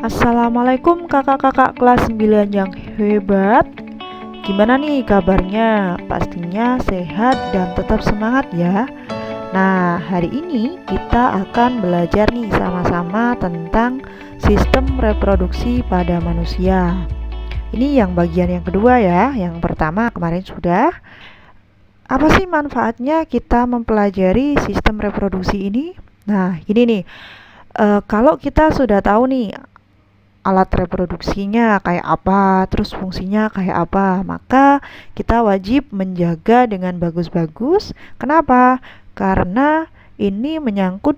Assalamualaikum kakak-kakak kelas 9 yang hebat. Gimana nih kabarnya? Pastinya sehat dan tetap semangat ya. Nah, hari ini kita akan belajar nih sama-sama tentang sistem reproduksi pada manusia. Ini yang bagian yang kedua ya. Yang pertama kemarin sudah. Apa sih manfaatnya kita mempelajari sistem reproduksi ini? Nah, ini nih. Kalau kita sudah tahu nih alat reproduksinya kayak apa, terus fungsinya kayak apa, maka kita wajib menjaga dengan bagus-bagus. Kenapa? Karena ini menyangkut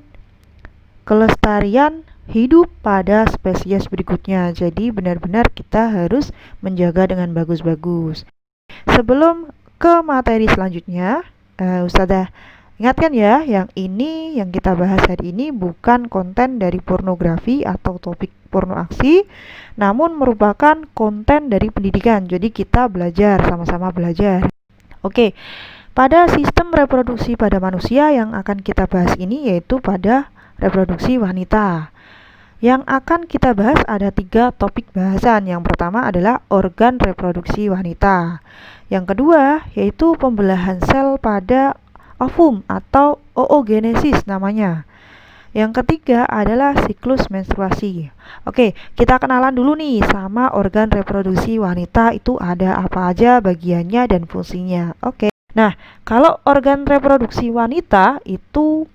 kelestarian hidup pada spesies berikutnya. Jadi benar-benar kita harus menjaga dengan bagus-bagus. Sebelum ke materi selanjutnya, Ustazah ingatkan ya, yang kita bahas hari ini bukan konten dari pornografi atau topik porno aksi, namun merupakan konten dari pendidikan. Jadi kita belajar, sama-sama belajar. Oke, pada sistem reproduksi pada manusia yang akan kita bahas ini yaitu pada reproduksi wanita. Yang akan kita bahas ada 3 topik bahasan. Yang pertama adalah organ reproduksi wanita. Yang kedua yaitu pembelahan sel pada ovum atau oogenesis namanya. Yang ketiga adalah siklus menstruasi. Oke, kita kenalan dulu nih sama organ reproduksi wanita itu ada apa aja bagiannya dan fungsinya. Oke. Nah, kalau organ reproduksi wanita itu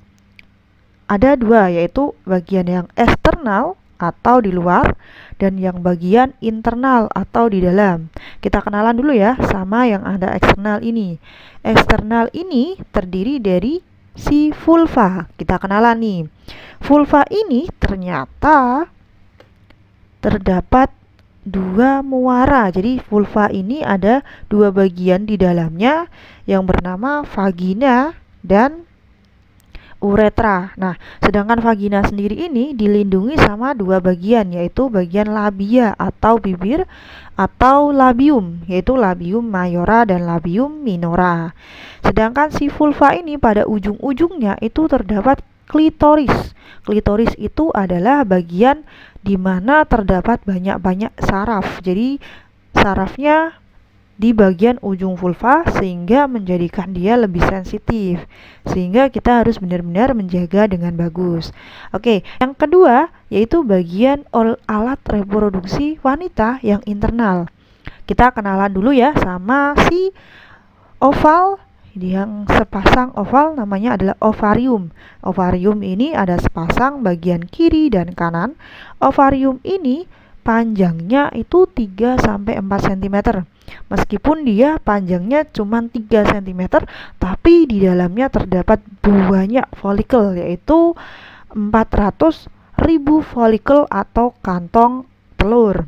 ada 2, yaitu bagian yang eksternal atau di luar dan yang bagian internal atau di dalam. Kita kenalan dulu ya sama yang ada eksternal ini. Eksternal ini terdiri dari si vulva. Kita kenalan nih. Vulva ini ternyata terdapat 2 muara. Jadi vulva ini ada 2 bagian di dalamnya yang bernama vagina dan uretra. Nah, sedangkan vagina sendiri ini dilindungi sama 2 bagian, yaitu bagian labia atau bibir atau labium, yaitu labium mayora dan labium minora. Sedangkan si vulva ini pada ujung-ujungnya itu terdapat klitoris. Klitoris itu adalah bagian di mana terdapat banyak-banyak saraf. Jadi sarafnya di bagian ujung vulva sehingga menjadikan dia lebih sensitif, sehingga kita harus benar-benar menjaga dengan bagus. Oke, yang kedua yaitu bagian alat reproduksi wanita yang internal. Kita kenalan dulu ya sama si oval. Yang sepasang oval namanya adalah ovarium. Ovarium ini ada sepasang bagian kiri dan kanan. Ovarium ini panjangnya itu 3-4 cm. Meskipun dia panjangnya cuma 3 cm, tapi di dalamnya terdapat banyak folikel, yaitu 400.000 folikel atau kantong telur.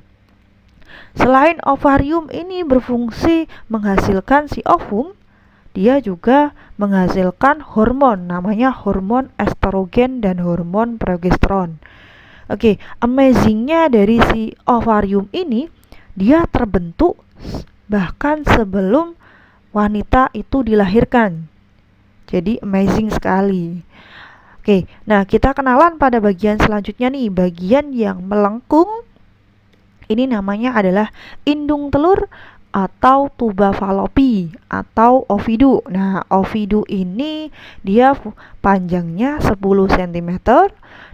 Selain ovarium ini berfungsi menghasilkan si ovum, dia juga menghasilkan hormon, namanya hormon estrogen dan hormon progesteron. Oke, amazingnya dari si ovarium ini, dia terbentuk bahkan sebelum wanita itu dilahirkan. Jadi amazing sekali. Oke, nah kita kenalan pada bagian selanjutnya nih, bagian yang melengkung. Ini namanya adalah indung telur atau tuba falopi atau ovidu. Nah, ovidu ini dia panjangnya 10 cm,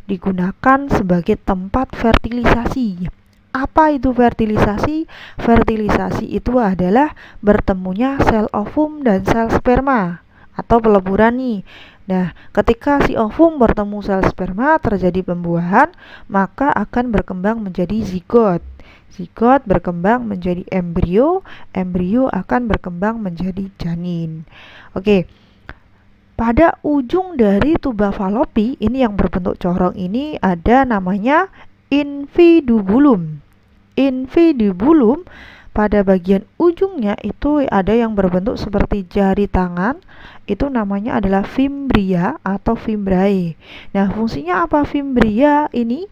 digunakan sebagai tempat fertilisasi. Apa itu fertilisasi? Fertilisasi itu adalah bertemunya sel ovum dan sel sperma atau peleburan nih. Nah, ketika si ovum bertemu sel sperma terjadi pembuahan, maka akan berkembang menjadi zigot. Zigot berkembang menjadi embrio, embrio akan berkembang menjadi janin. Oke. Pada ujung dari tuba falopi ini yang berbentuk corong ini ada namanya infidubulum. Infidubulum pada bagian ujungnya itu ada yang berbentuk seperti jari tangan, itu namanya adalah fimbria atau fimbrae. Nah, fungsinya apa fimbria ini?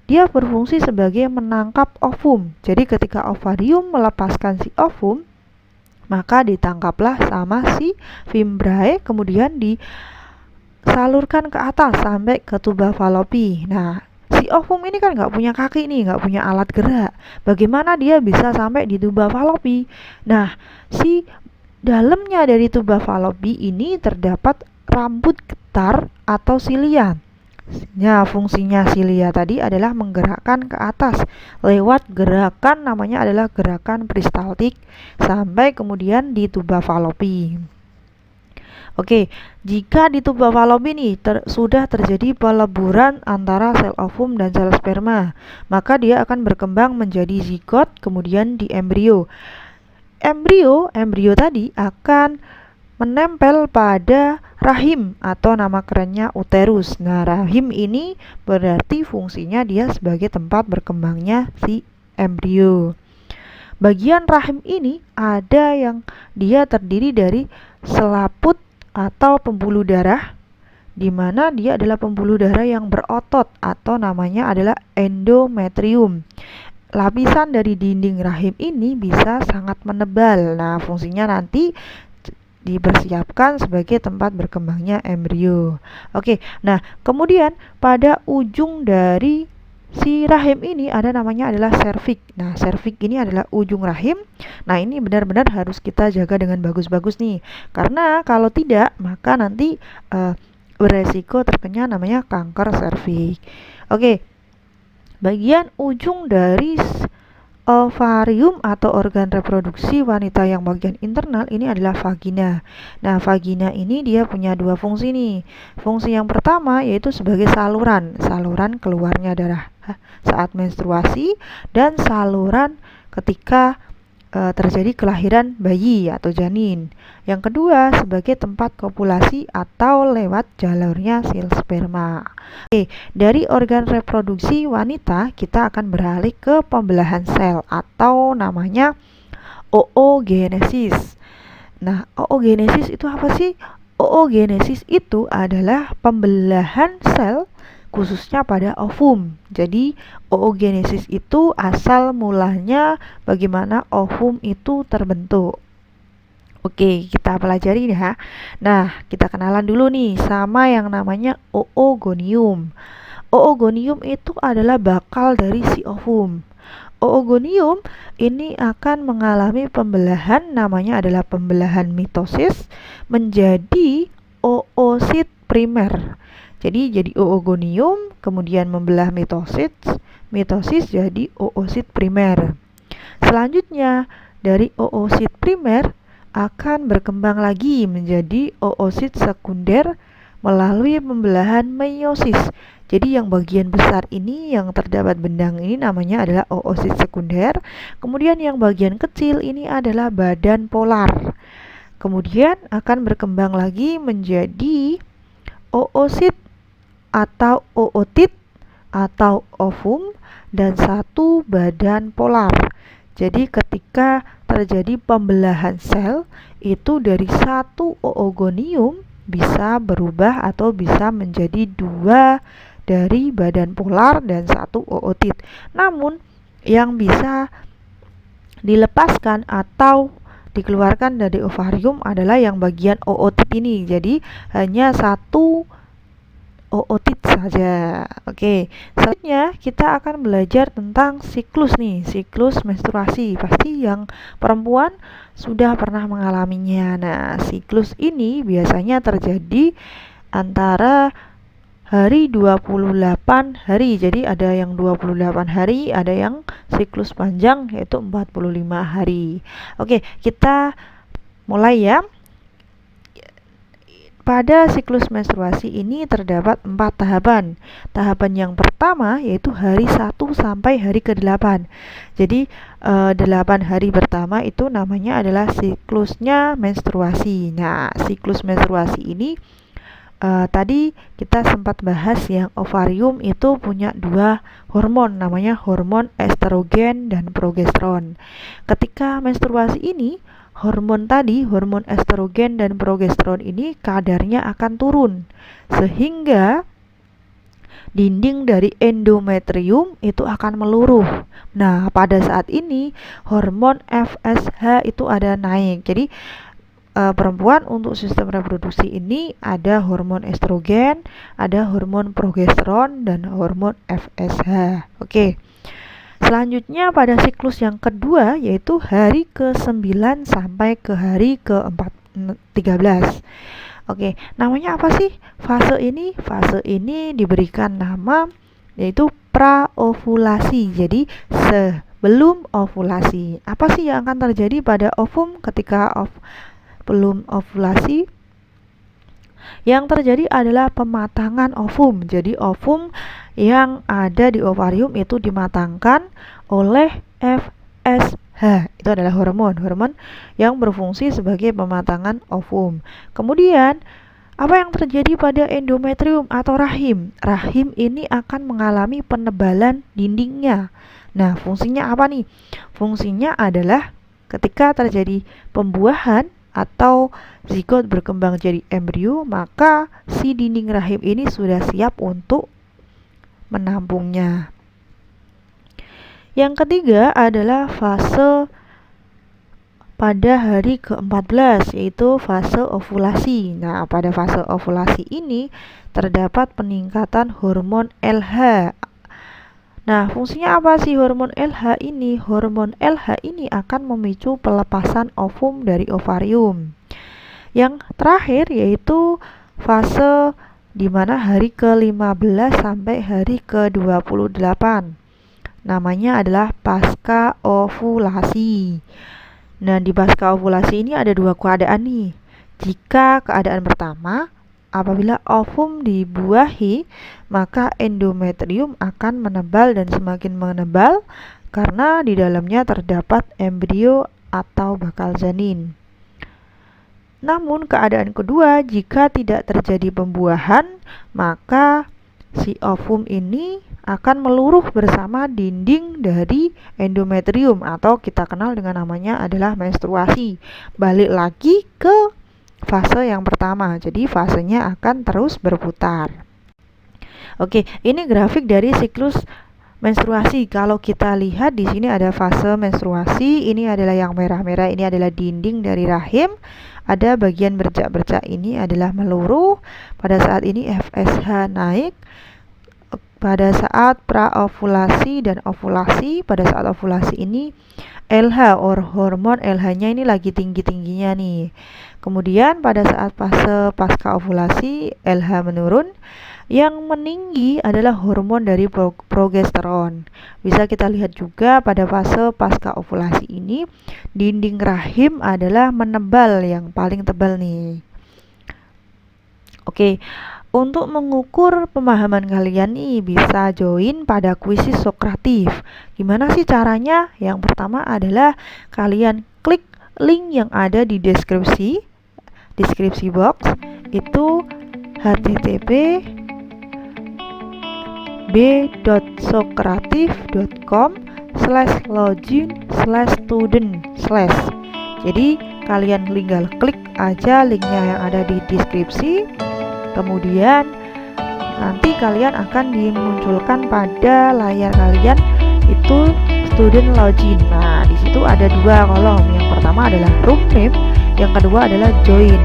Dia berfungsi sebagai menangkap ovum. Jadi ketika ovarium melepaskan si ovum, maka ditangkaplah sama si fimbrae, kemudian disalurkan ke atas sampai ke tuba falopi. Nah, si ovum ini kan nggak punya kaki nih, nggak punya alat gerak. Bagaimana dia bisa sampai di tuba falopi? Nah, si dalamnya dari tuba falopi ini terdapat rambut getar atau silia. Nah, fungsinya silia tadi adalah menggerakkan ke atas lewat gerakan namanya adalah gerakan peristaltik sampai kemudian di tuba falopi. Oke, jika di tuba falopi ini sudah terjadi peleburan antara sel ovum dan sel sperma, maka dia akan berkembang menjadi zigot kemudian di embrio. Embrio tadi akan menempel pada rahim atau nama kerennya uterus. Nah, rahim ini berarti fungsinya dia sebagai tempat berkembangnya si embrio. Bagian rahim ini ada yang dia terdiri dari selaput atau pembuluh darah, di mana dia adalah pembuluh darah yang berotot atau namanya adalah endometrium. Lapisan dari dinding rahim ini bisa sangat menebal. Nah, fungsinya nanti dipersiapkan sebagai tempat berkembangnya embrio. Oke, nah kemudian pada ujung dari si rahim ini ada namanya adalah serviks. Nah, serviks ini adalah ujung rahim. Nah, ini benar-benar harus kita jaga dengan bagus-bagus nih. Karena kalau tidak, maka nanti beresiko terkena namanya kanker serviks. Oke. Bagian ujung dari ovarium atau organ reproduksi wanita yang bagian internal ini adalah vagina. Nah, vagina ini dia punya dua fungsi nih. Fungsi yang pertama yaitu sebagai saluran keluarnya darah saat menstruasi dan saluran ketika terjadi kelahiran bayi atau janin. Yang kedua sebagai tempat kopulasi atau lewat jalurnya sel sperma. Oke, dari organ reproduksi wanita kita akan beralih ke pembelahan sel atau namanya oogenesis. Nah, oogenesis itu apa sih? Oogenesis itu adalah pembelahan sel khususnya pada ovum. Jadi oogenesis itu asal mulanya bagaimana ovum itu terbentuk. Oke, kita pelajari ya. Nah, kita kenalan dulu nih sama yang namanya oogonium. Oogonium itu adalah bakal dari si ovum. Oogonium ini akan mengalami pembelahan, namanya adalah pembelahan mitosis menjadi oosit primer. Jadi oogonium kemudian membelah mitosis jadi oosit primer. Selanjutnya dari oosit primer akan berkembang lagi menjadi oosit sekunder melalui pembelahan meiosis. Jadi yang bagian besar ini yang terdapat benang ini namanya adalah oosit sekunder. Kemudian yang bagian kecil ini adalah badan polar. Kemudian akan berkembang lagi menjadi oosit atau ootit atau ovum dan satu badan polar. Jadi ketika terjadi pembelahan sel itu dari satu oogonium bisa berubah atau bisa menjadi dua dari badan polar dan satu ootit. Namun yang bisa dilepaskan atau dikeluarkan dari ovarium adalah yang bagian ootit ini. Jadi hanya satu ootit saja. Oke, selanjutnya kita akan belajar tentang siklus nih, siklus menstruasi. Pasti yang perempuan sudah pernah mengalaminya. Nah, siklus ini biasanya terjadi antara hari 28 hari. Jadi ada yang 28 hari, ada yang siklus panjang yaitu 45 hari. Oke, kita mulai ya. Pada siklus menstruasi ini terdapat 4 tahapan. Tahapan yang pertama yaitu hari 1 sampai hari ke-8. Jadi 8 hari pertama itu namanya adalah siklusnya menstruasi. Nah, siklus menstruasi ini tadi kita sempat bahas yang ovarium itu punya 2 hormon, namanya hormon estrogen dan progesteron. Ketika menstruasi ini hormon estrogen dan progesteron ini kadarnya akan turun sehingga dinding dari endometrium itu akan meluruh. Nah, pada saat ini hormon FSH itu ada naik. Jadi perempuan untuk sistem reproduksi ini ada hormon estrogen, ada hormon progesteron, dan hormon FSH. Oke. Selanjutnya pada siklus yang kedua yaitu hari ke-9 sampai ke hari ke-13. Oke, namanya apa sih fase ini? Fase ini diberikan nama yaitu praovulasi. Jadi sebelum ovulasi. Apa sih yang akan terjadi pada ovum ketika belum ovulasi? Yang terjadi adalah pematangan ovum. Jadi ovum yang ada di ovarium itu dimatangkan oleh FSH. Itu adalah hormon yang berfungsi sebagai pematangan ovum. Kemudian apa yang terjadi pada endometrium atau rahim? Rahim ini akan mengalami penebalan dindingnya. Nah, fungsinya apa nih? Fungsinya adalah ketika terjadi pembuahan atau zigot berkembang jadi embrio, maka si dinding rahim ini sudah siap untuk menampungnya. Yang ketiga adalah fase pada hari ke-14 yaitu fase ovulasi. Nah, pada fase ovulasi ini terdapat peningkatan hormon LH. Nah, fungsinya apa sih hormon LH ini? Hormon LH ini akan memicu pelepasan ovum dari ovarium. Yang terakhir yaitu fase di mana hari ke-15 sampai hari ke-28. Namanya adalah pasca ovulasi. Nah, di pasca ovulasi ini ada dua keadaan nih. Jika keadaan pertama, apabila ovum dibuahi, maka endometrium akan menebal dan semakin menebal karena di dalamnya terdapat embrio atau bakal janin. Namun keadaan kedua, jika tidak terjadi pembuahan, maka si ovum ini akan meluruh bersama dinding dari endometrium atau kita kenal dengan namanya adalah menstruasi. Balik lagi ke fase yang pertama. Jadi fasenya akan terus berputar. Oke, ini grafik dari siklus menstruasi. Kalau kita lihat di sini ada fase menstruasi, ini adalah yang merah-merah, ini adalah dinding dari rahim. Ada bagian bercak-bercak ini adalah meluruh. Pada saat ini FSH naik. Pada saat praovulasi dan ovulasi, pada saat ovulasi ini LH hormon LH-nya ini lagi tinggi-tingginya nih. Kemudian pada saat fase pasca ovulasi LH menurun. Yang meninggi adalah hormon dari progesteron. Bisa kita lihat juga pada fase pasca ovulasi ini dinding rahim adalah menebal, yang paling tebal nih. Oke, untuk mengukur pemahaman kalian nih bisa join pada kuisis Sokratif. Gimana sih caranya? Yang pertama adalah kalian klik link yang ada di deskripsi box, itu http b.sokratif.com/login/student/. Jadi kalian tinggal klik aja linknya yang ada di deskripsi, kemudian nanti kalian akan dimunculkan pada layar kalian itu student login. Nah, di situ ada dua kolom. Yang pertama adalah room name, yang kedua adalah join.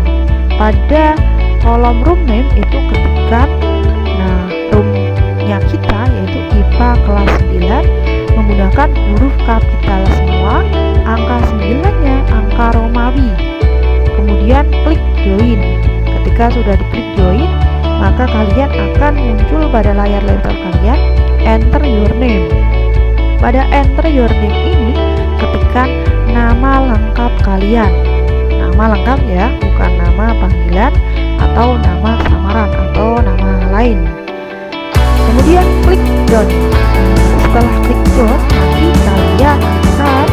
Pada kolom room name itu ketikkan roomnya kita yaitu IPA kelas 9 menggunakan huruf kapital semua, angka 9-nya angka Romawi. Kemudian klik join. Ketika sudah diklik join, maka kalian akan muncul pada layar laptop kalian enter your name. Pada enter your name ini ketikkan nama lengkap kalian. Nama lengkap ya, bukan nama panggilan atau nama samaran atau nama lain. Kemudian klik done. Setelah klik done, nanti kalian akan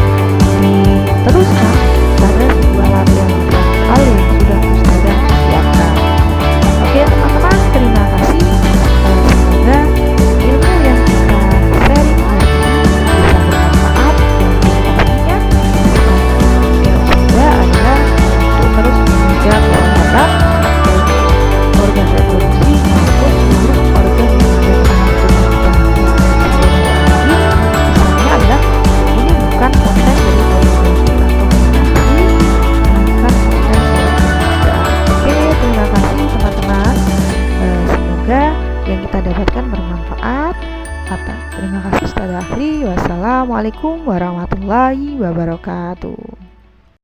diteruskan pada sebuah latihan hal yang sudah Ustazah siapkan. Oke teman-teman, terima kasih. Semoga ilmu yang kita sharing hari ini bisa bermanfaat, dan pastinya yang kedua adalah untuk terus menjaga kesehatan organ reproduksi maupun seluruh organ yang ada pada tubuh kita. Sampai jumpa lagi. kita dapatkan bermanfaat. Terima kasih, Ustazah akhiri. Wassalamualaikum warahmatullahi wabarakatuh.